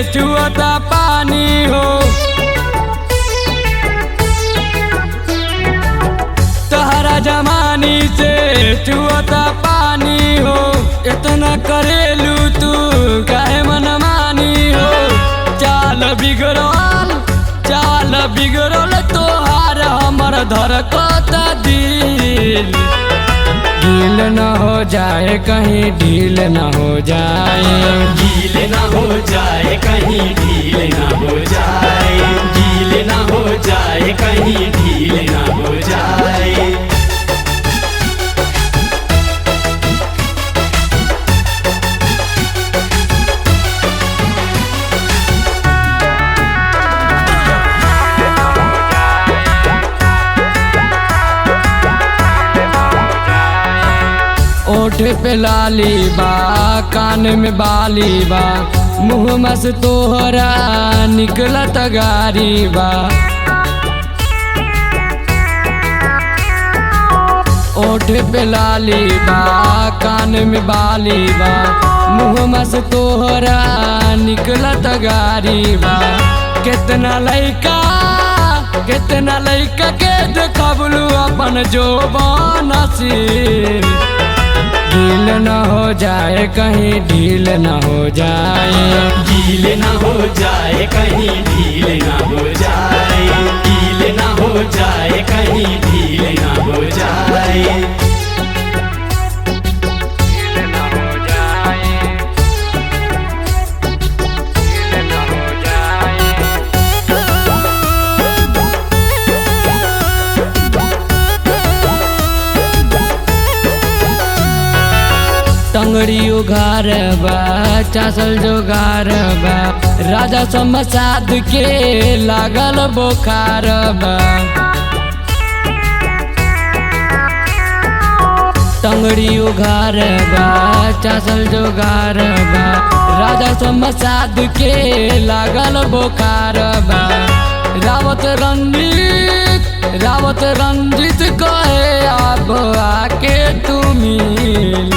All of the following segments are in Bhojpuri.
चुअता पानी हो। तहरा जमानी से चुअता पानी हो। इतना करेलू तू काहे मनमानी हो। चाल बिगड़ल तोहार हमर धड़कता दिल। ढील न हो जाए कहीं ढील न हो जाए। ढील न हो जाए कहीं ढील न हो जाए। ढील न हो जाए कहीं ढील न हो जाए। ओठ पे लाली बा कान में बाली बा। मुँह में से तोहरा निकलत गारी बा। ओठ पे लाली बा कान में बाली बा। मुँह में से तोहरा निकलत गारी बा। कितना लइका के देखबलू अपन जोबान से। ढील न हो जाए कहीं ढील न हो जाए। ढील न हो जाए कहीं ढील न हो जाए। ढील न हो जाए कहीं ढील न हो जाए। टंगड़ी उघार बा चासल जोगार बा। राजा समसाद के लागल बोखार बा। टंगड़ी उघार बा चासल जोगार बा। राजा समसाद के लागल बोखार बा। रावत रंजित कहे अब आके तू मिल।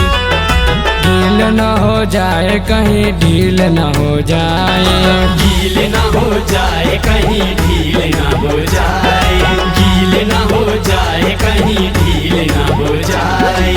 ढील न हो जाए कहीं ढील न हो जाए। ढील न हो जाए कहीं ढील न हो जाए। ढील न हो जाए कहीं ढील न हो जाए।